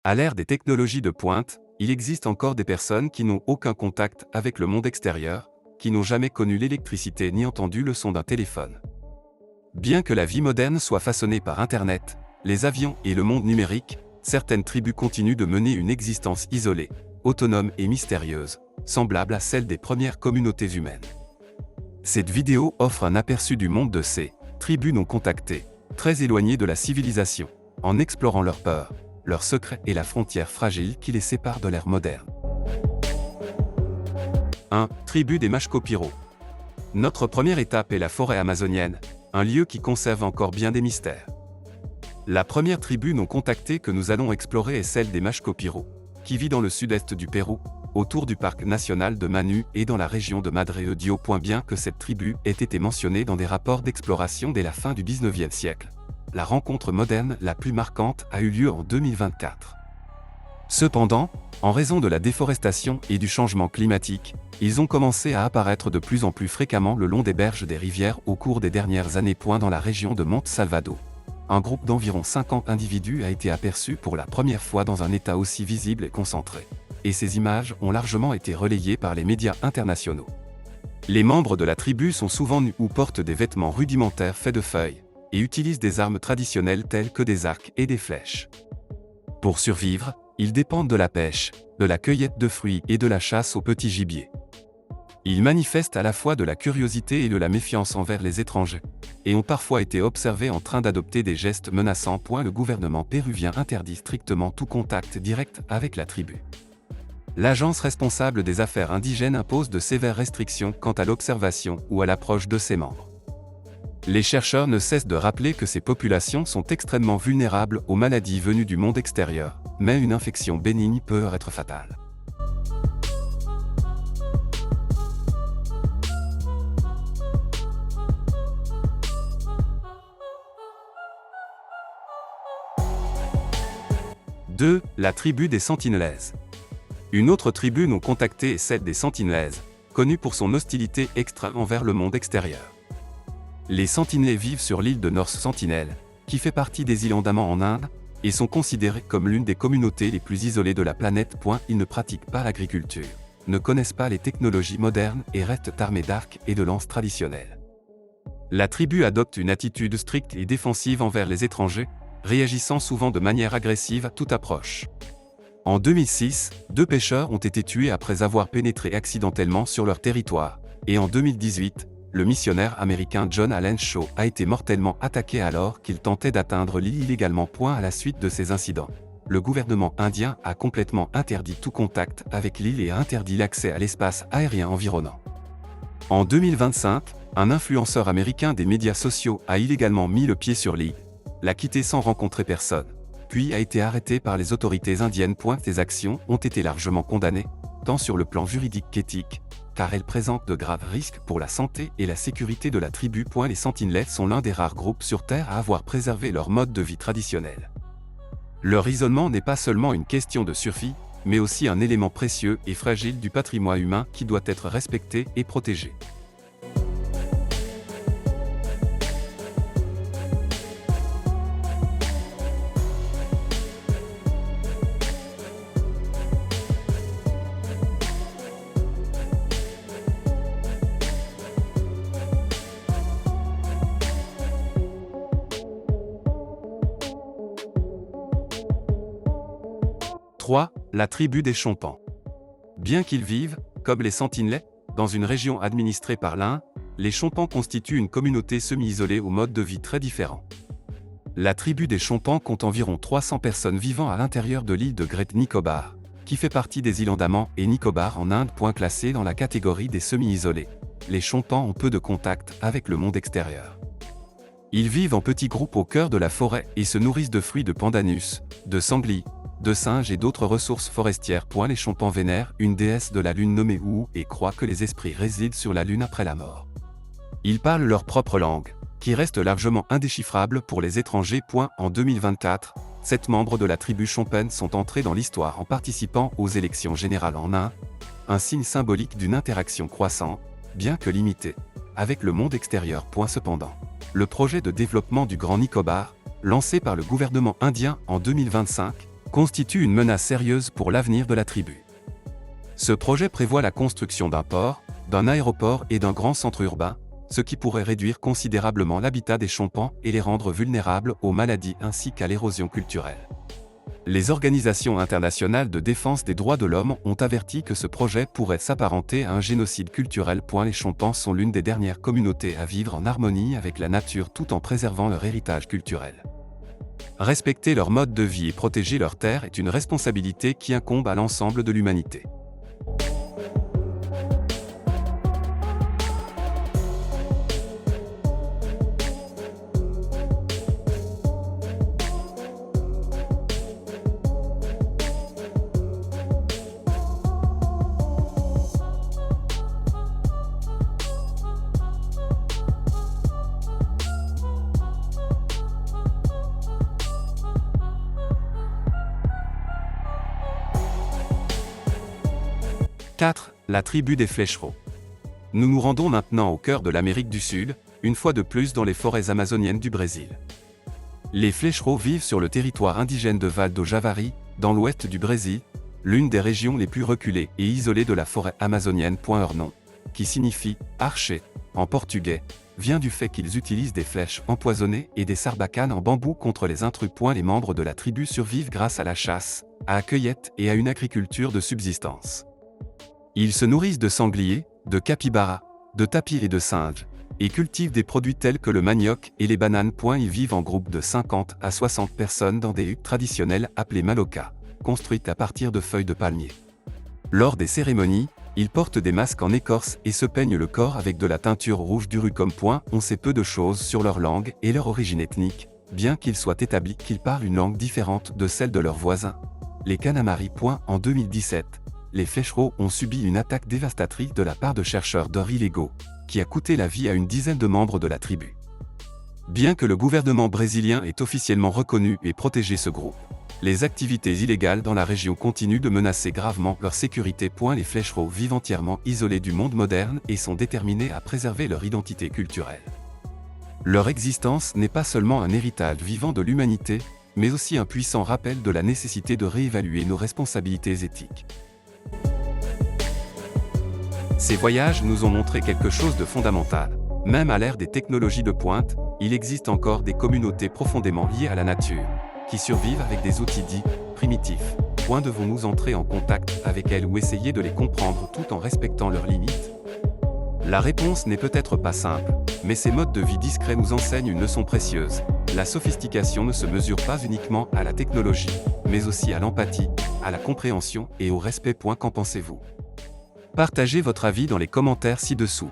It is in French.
À l'ère des technologies de pointe, il existe encore des personnes qui n'ont aucun contact avec le monde extérieur, qui n'ont jamais connu l'électricité ni entendu le son d'un téléphone. Bien que la vie moderne soit façonnée par Internet, les avions et le monde numérique, certaines tribus continuent de mener une existence isolée, autonome et mystérieuse, semblable à celle des premières communautés humaines. Cette vidéo offre un aperçu du monde de ces tribus non contactées, très éloignées de la civilisation, en explorant leurs peurs, leurs secrets et la frontière fragile qui les sépare de l'ère moderne. 1. Tribu des Mashco-Piro. Notre première étape est la forêt amazonienne, un lieu qui conserve encore bien des mystères. La première tribu non contactée que nous allons explorer est celle des Mashco-Piro, qui vit dans le sud-est du Pérou, autour du parc national de Manu et dans la région de Madre de Dios. Bien que cette tribu ait été mentionnée dans des rapports d'exploration dès la fin du XIXe siècle, la rencontre moderne la plus marquante a eu lieu en 2024. Cependant, en raison de la déforestation et du changement climatique, ils ont commencé à apparaître de plus en plus fréquemment le long des berges des rivières au cours des dernières années. Dans la région de Monte Salvador, un groupe d'environ 50 individus a été aperçu pour la première fois dans un état aussi visible et concentré, et ces images ont largement été relayées par les médias internationaux. Les membres de la tribu sont souvent nus ou portent des vêtements rudimentaires faits de feuilles, et utilisent des armes traditionnelles telles que des arcs et des flèches. Pour survivre, ils dépendent de la pêche, de la cueillette de fruits et de la chasse au petit gibier. Ils manifestent à la fois de la curiosité et de la méfiance envers les étrangers, et ont parfois été observés en train d'adopter des gestes menaçants. Le gouvernement péruvien interdit strictement tout contact direct avec la tribu. L'agence responsable des affaires indigènes impose de sévères restrictions quant à l'observation ou à l'approche de ses membres. Les chercheurs ne cessent de rappeler que ces populations sont extrêmement vulnérables aux maladies venues du monde extérieur, mais une infection bénigne peut être fatale. Deux, la tribu des Sentinelaises. Une autre tribu non contactée est celle des Sentinelaises, connue pour son hostilité extrême envers le monde extérieur. Les Sentinelais vivent sur l'île de North Sentinel, qui fait partie des îles Andaman en Inde, et sont considérés comme l'une des communautés les plus isolées de la planète. Ils ne pratiquent pas l'agriculture, ne connaissent pas les technologies modernes et restent armés d'arcs et de lances traditionnelles. La tribu adopte une attitude stricte et défensive envers les étrangers, réagissant souvent de manière agressive à toute approche. En 2006, 2 pêcheurs ont été tués après avoir pénétré accidentellement sur leur territoire, et en 2018, le missionnaire américain John Allen Shaw a été mortellement attaqué alors qu'il tentait d'atteindre l'île illégalement. À la suite de ces incidents, le gouvernement indien a complètement interdit tout contact avec l'île et a interdit l'accès à l'espace aérien environnant. En 2025, un influenceur américain des médias sociaux a illégalement mis le pied sur l'île, l'a quitté sans rencontrer personne, puis a été arrêté par les autorités indiennes. Ces actions ont été largement condamnées, tant sur le plan juridique qu'éthique, car elles présentent de graves risques pour la santé et la sécurité de la tribu. Les Sentinelais sont l'un des rares groupes sur Terre à avoir préservé leur mode de vie traditionnel. Leur isolement n'est pas seulement une question de survie, mais aussi un élément précieux et fragile du patrimoine humain qui doit être respecté et protégé. La tribu des Chompans. Bien qu'ils vivent, comme les Sentinelais, dans une région administrée par l'Inde, les Chompans constituent une communauté semi-isolée au mode de vie très différent. La tribu des Chompans compte environ 300 personnes vivant à l'intérieur de l'île de Great Nicobar, qui fait partie des îles Andaman et Nicobar en Inde. Classée dans la catégorie des semi-isolés, les Chompans ont peu de contact avec le monde extérieur. Ils vivent en petits groupes au cœur de la forêt et se nourrissent de fruits de pandanus, de sangliers, de singes et d'autres ressources forestières. Les Chompans vénèrent une déesse de la lune nommée Uu et croient que les esprits résident sur la lune après la mort. Ils parlent leur propre langue, qui reste largement indéchiffrable pour les étrangers. En 2024, 7 membres de la tribu Chompen sont entrés dans l'histoire en participant aux élections générales en Inde, un signe symbolique d'une interaction croissante, bien que limitée, avec le monde extérieur. Cependant, le projet de développement du Grand Nicobar, lancé par le gouvernement indien en 2025, constitue une menace sérieuse pour l'avenir de la tribu. Ce projet prévoit la construction d'un port, d'un aéroport et d'un grand centre urbain, ce qui pourrait réduire considérablement l'habitat des Chompans et les rendre vulnérables aux maladies ainsi qu'à l'érosion culturelle. Les organisations internationales de défense des droits de l'homme ont averti que ce projet pourrait s'apparenter à un génocide culturel. Les Chompans sont l'une des dernières communautés à vivre en harmonie avec la nature tout en préservant leur héritage culturel. Respecter leur mode de vie et protéger leurs terres est une responsabilité qui incombe à l'ensemble de l'humanité. « 4. La tribu des Flécheros. Nous nous rendons maintenant au cœur de l'Amérique du Sud, une fois de plus dans les forêts amazoniennes du Brésil. Les Flécheros vivent sur le territoire indigène de Val do Javari, dans l'ouest du Brésil, l'une des régions les plus reculées et isolées de la forêt amazonienne. Leur nom, qui signifie « archer » en portugais, vient du fait qu'ils utilisent des flèches empoisonnées et des sarbacanes en bambou contre les intrus. Les membres de la tribu survivent grâce à la chasse, à la cueillette et à une agriculture de subsistance. Ils se nourrissent de sangliers, de capybaras, de tapirs et de singes, et cultivent des produits tels que le manioc et les bananes. Ils vivent en groupe de 50 à 60 personnes dans des huttes traditionnelles appelées maloca, construites à partir de feuilles de palmier. Lors des cérémonies, ils portent des masques en écorce et se peignent le corps avec de la teinture rouge d'urucum. On sait peu de choses sur leur langue et leur origine ethnique, bien qu'il soit établi qu'ils parlent une langue différente de celle de leurs voisins, les Kanamari. En 2017, les Flécheros ont subi une attaque dévastatrice de la part de chercheurs d'or illégaux, qui a coûté la vie à une dizaine de membres de la tribu. Bien que le gouvernement brésilien ait officiellement reconnu et protégé ce groupe, les activités illégales dans la région continuent de menacer gravement leur sécurité. Les Flécheros vivent entièrement isolés du monde moderne et sont déterminés à préserver leur identité culturelle. Leur existence n'est pas seulement un héritage vivant de l'humanité, mais aussi un puissant rappel de la nécessité de réévaluer nos responsabilités éthiques. Ces voyages nous ont montré quelque chose de fondamental. Même à l'ère des technologies de pointe, il existe encore des communautés profondément liées à la nature, qui survivent avec des outils dits primitifs. Devons-nous entrer en contact avec elles ou essayer de les comprendre tout en respectant leurs limites? La réponse n'est peut-être pas simple, mais ces modes de vie discrets nous enseignent une leçon précieuse. La sophistication ne se mesure pas uniquement à la technologie, mais aussi à l'empathie, à la compréhension et au respect. Qu'en pensez-vous? Partagez votre avis dans les commentaires ci-dessous.